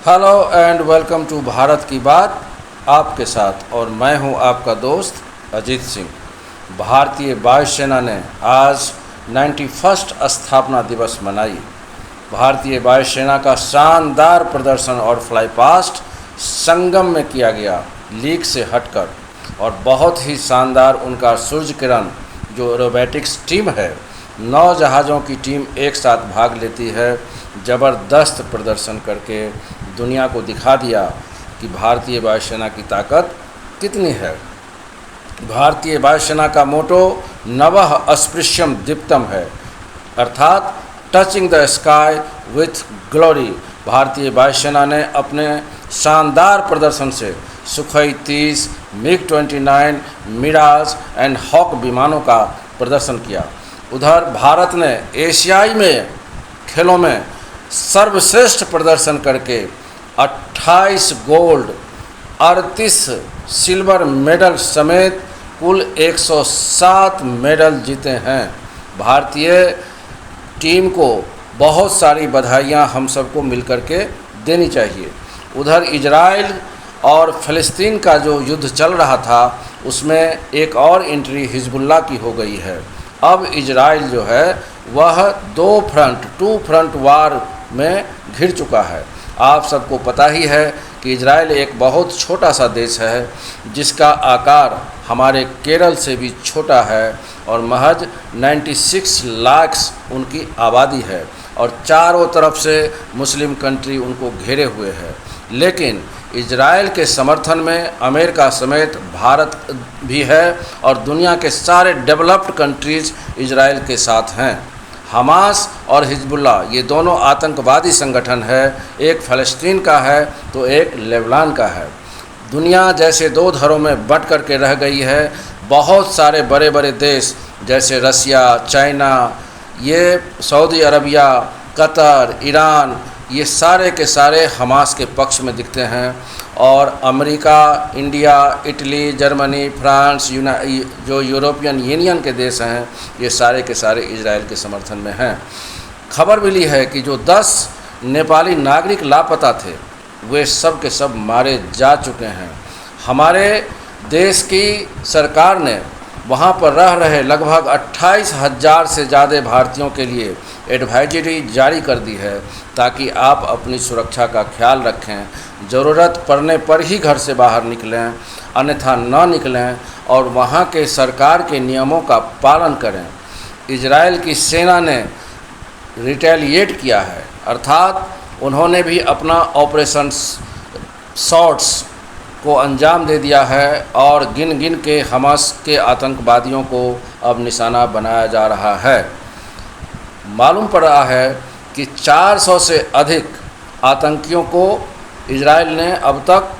Hello and welcome to Bharat की बात आपके साथ। और मैं हूं आपका दोस्त अजीत सिंह। भारतीय वायुसेना ने आज 91st स्थापना दिवस मनाई। भारतीय वायुसेना का शानदार प्रदर्शन और फ्लाई पास्ट संगम में किया गया, लीक से हटकर, और बहुत ही शानदार उनका सूर्य किरण जो एरोबैटिक्स टीम है, 9 जहाज़ों की टीम एक साथ भाग लेती है। ज़बरदस्त प्रदर्शन करके दुनिया को दिखा दिया कि भारतीय वायुसेना की ताकत कितनी है। भारतीय वायुसेना का मोटो नवः अस्पृश्यम दीप्तम है, अर्थात touching the sky with glory. भारतीय वायुसेना ने अपने शानदार प्रदर्शन से सुखोई 30, मिग-29, मिराज एंड हॉक विमानों का प्रदर्शन किया। उधर भारत ने एशियाई में खेलों में सर्वश्रेष्ठ प्रदर्शन करके 28 गोल्ड, 38 सिल्वर मेडल समेत कुल 107 मेडल जीते हैं। भारतीय टीम को बहुत सारी बधाइयां हम सबको मिलकर के देनी चाहिए। उधर इजराइल और फ़लस्तीन का जो युद्ध चल रहा था, उसमें एक और एंट्री हिजबुल्लाह की हो गई है। अब इजराइल जो है वह टू फ्रंट वार में घिर चुका है। आप सबको पता ही है कि इजराइल एक बहुत छोटा सा देश है, जिसका आकार हमारे केरल से भी छोटा है, और महज 96 लाख उनकी आबादी है, और चारों तरफ से मुस्लिम कंट्री उनको घेरे हुए है। लेकिन इजराइल के समर्थन में अमेरिका समेत भारत भी है, और दुनिया के सारे डेवलप्ड कंट्रीज़ इजराइल के साथ हैं। हमास और हिजबुल्लाह ये दोनों आतंकवादी संगठन है, एक फ़लस्तीन का है तो एक लेबनान का है। दुनिया जैसे दो धड़ों में बंट करके रह गई है। बहुत सारे बड़े बड़े देश जैसे रसिया, चाइना, ये सऊदी अरबिया, कतर, ईरान, ये सारे के सारे हमास के पक्ष में दिखते हैं, और America, India, Italy, Germany, France, जो यूरोपियन यूनियन के देश हैं, ये सारे के सारे इजराइल के समर्थन में हैं। खबर मिली है कि जो 10 नेपाली नागरिक लापता थे, वे सब के सब मारे जा चुके हैं। हमारे देश की सरकार ने वहाँ पर रह रहे लगभग 28,000 से ज़्यादा भारतीयों के लिए एडवाइजरी जारी कर दी है, ताकि आप अपनी सुरक्षा का ख्याल रखें, ज़रूरत पड़ने पर ही घर से बाहर निकलें, अन्यथा न निकलें, और वहाँ के सरकार के नियमों का पालन करें। इजराइल की सेना ने रिटेलिएट किया है, अर्थात उन्होंने भी अपना ऑपरेशन शॉर्ट्स को अंजाम दे दिया है, और गिन गिन के हमास के आतंकवादियों को अब निशाना बनाया जा रहा है। मालूम पड़ रहा है कि 400 से अधिक आतंकियों को इजराइल ने अब तक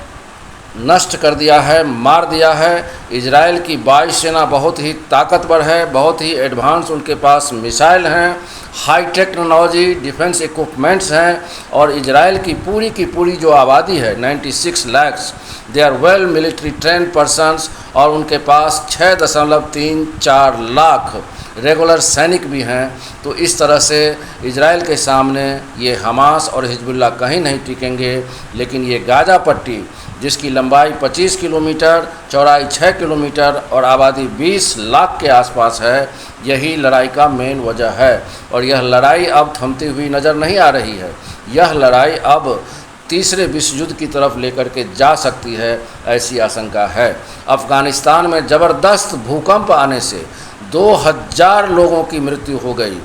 नष्ट कर दिया है, मार दिया है। इजराइल की वायुसेना बहुत ही ताकतवर है, बहुत ही एडवांस उनके पास मिसाइल हैं, हाई टेक्नोलॉजी डिफेंस इक्विपमेंट्स हैं, और इजराइल की पूरी जो आबादी है 96 lakh, they are well military trained persons, और उनके पास 6.34 लाख रेगुलर सैनिक भी हैं। तो इस तरह से इजराइल के सामने ये हमास और हिजबुल्लाह कहीं नहीं टिकेंगे। लेकिन ये गाज़ा पट्टी, जिसकी लंबाई 25 किलोमीटर, चौड़ाई 6 किलोमीटर और आबादी 20 लाख के आसपास है, यही लड़ाई का मेन वजह है। और यह लड़ाई अब थमती हुई नज़र नहीं आ रही है। यह लड़ाई अब तीसरे विश्व युद्ध की तरफ लेकर के जा सकती है, ऐसी आशंका है। अफ़गानिस्तान में ज़बरदस्त भूकंप आने से 2000 लोगों की मृत्यु हो गई।